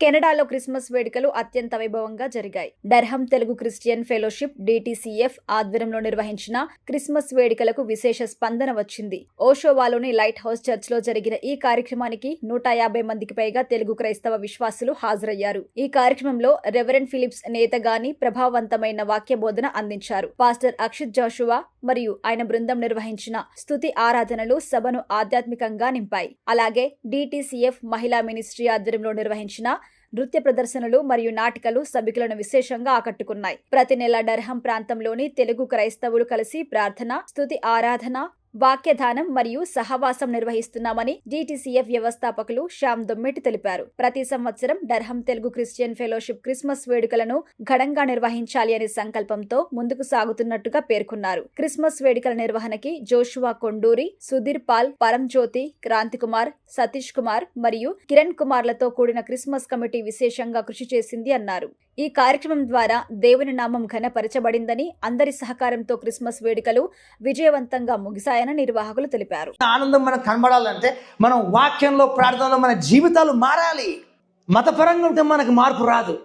కెనడాలో క్రిస్మస్ వేడుకలు అత్యంత వైభవంగా జరిగాయి. Durham Telugu Christian fellowship DTCF ఆధ్వర్యంలో నిర్వహించిన క్రిస్మస్ వేడుకలకు విశేష స్పందన వచ్చింది. ఓషోవాలోని లైట్ హౌస్ చర్చ్లో జరిగిన ఈ కార్యక్రమానికి 150 మందికి పైగా తెలుగు క్రైస్తవ విశ్వాసులు హాజరయ్యారు. ఈ కార్యక్రమంలో రెవరెండ్ ఫిలిప్స్ నేతగాని ప్రభావవంతమైన వాక్య బోధన అందించారు. పాస్టర్ అక్షిత్ జోషువా మరియు ఆయన బృందం నిర్వహించిన స్తుతి ఆరాధనలు సభను ఆధ్యాత్మికంగా నింపాయి. అలాగే DTCF మహిళా మినిస్ట్రీ ఆధ్వర్యంలో నిర్వహించిన నృత్య ప్రదర్శనలు మరియు నాటికలు సభికులను విశేషంగా ఆకట్టుకున్నాయి. ప్రతి నెల డర్హమ్ ప్రాంతంలోని తెలుగు క్రైస్తవులు కలిసి ప్రార్థన, స్తుతి ఆరాధన, వాక్యదానం మరియు సహవాసం నిర్వహిస్తున్నామని DTCF వ్యవస్థాపకులు శ్యామ్ దొమ్మెటి తెలిపారు. ప్రతి సంవత్సరం Durham Telugu Christian fellowship Christmas వేడుకలను ఘనంగా నిర్వహించాలి అనే సంకల్పంతో ముందుకు సాగుతున్నట్టుగా పేర్కొన్నారు. క్రిస్మస్ వేడుకల నిర్వహణకి జోషువా కొండూరి, సుధీర్ పాల్, పరంజ్యోతి, క్రాంతి కుమార్, సతీష్ కుమార్ మరియు కిరణ్ కుమార్లతో కూడిన క్రిస్మస్ కమిటీ విశేషంగా కృషి చేసింది అన్నారు. ఈ కార్యక్రమం ద్వారా దేవుని నామం ఘనపరచబడిందని, అందరి సహకారంతో క్రిస్మస్ వేడుకలు విజయవంతంగా ముగిశాయని నిర్వాహకులు తెలిపారు. ఆనందం మనకు కనబడాలంటే మనం వాక్యంలో, ప్రార్థనలో మన జీవితాలు మారాలి. మతపరంగా ఉంటే మనకు మార్పు రాదు.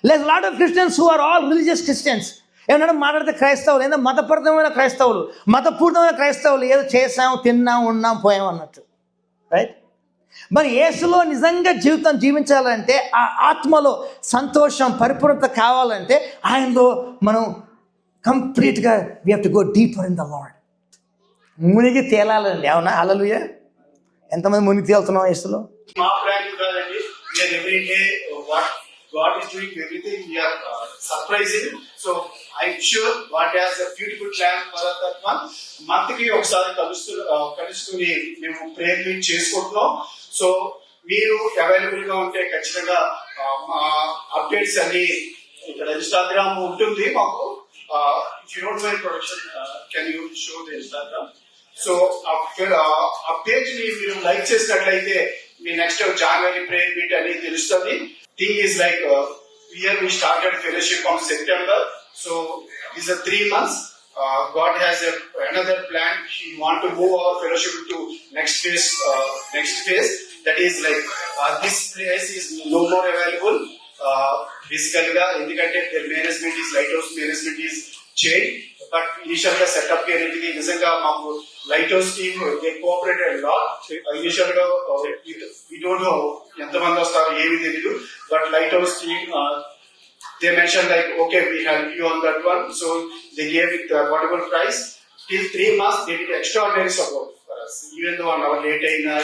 Like lot of Christians who are all religious Christians ఏమన్నా మాట్లాడితే క్రైస్తవులు, ఏదో మతపరమైన క్రైస్తవులు, మతపూర్ణమైన క్రైస్తవులు, ఏదో చేసాం, తిన్నాం, ఉన్నాం, పోయాం అన్నట్టు. రైట్? మరి యేసులో నిజంగా జీవితం జీవించాలంటే, ఆ ఆత్మలో సంతోషం, పరిపూర్ణత కావాలంటే ఆయనలో మనం కంప్లీట్గా we have to go deeper in the lord. మునిగి తేలాలండి. అవునా? హల్లెలూయా. ఎంతమంది మునిగి తేలుతున్నాం యేసులో? మా ప్లాన్ కాదండి. We are every day what God is doing, everything we are surprising. So I'm sure God has a beautiful plan for that one. మంత్కి ఒకసారి కలుసుకుని మేము ప్రేయర్ మీట్ చేసుకుంటున్నాం. సో మీరు అవైలబుల్ గా ఉంటే ఖచ్చితంగా మా అప్డేట్స్ అన్ని ఇక్కడ ఇన్స్టాగ్రామ్ ఉంటుంది మాకు. If you don't mind production, can you show the Instagram? So ఆ పేజ్ ని మీరు లైక్ చేసినట్లయితే మీ నెక్స్ట్ జనవరి ప్రేయర్ మీట్ అనేది తెలుస్తుంది. Thing is like here we started fellowship on September. So these are 3 months. God has another plan. He want to move our fellowship to next phase. That is like this place is no more available physically. ఎందుకంటే their management is light house management is changed. But initial గా setup అనేది నిజంగా మాకు light house team they cooperated lot. Initial గా we don't know ఎంతమంది వస్తారు ఏమి తెలియదు. But light house team they mentioned like, okay, we help you on that one. So they gave it whatever price. Till 3 months they did extraordinary support for us, even though 1 hour late అయినా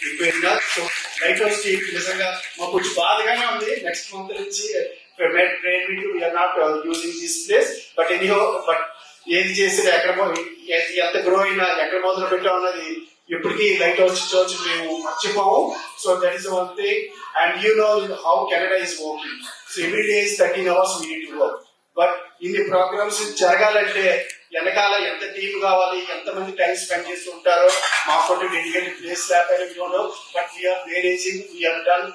ఎక్కువైనా. So light house team నిజంగా మాకు కొంచెం బాధగానే ఉంది. Next month నుంచి we are not using this place. But anyhow, but ఏది చేసినా ఎంత గ్రో అయినా ఎక్కడ మొదలు పెట్టాం అన్నది ఎప్పటికీ లైట్ హౌస్ చర్చ్ మేము మర్చిపోము. So that is one thing. And you know how Canada is working. So every day is 13 hours we need to work. But ఇన్ని ప్రోగ్రామ్స్ జరగాలంటే వెనకాల ఎంత టీం కావాలి, ఎంతమంది టైం స్పెండ్ చేస్తూ ఉంటారో. మాకు డెడికేటెడ్ ప్లేస్ లేకపోయినా but we're managing, we're done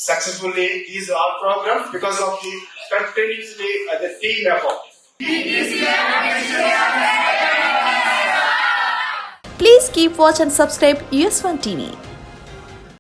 successfully these all programs because of the continuously the team effort. Please keep watch and subscribe US1 TV.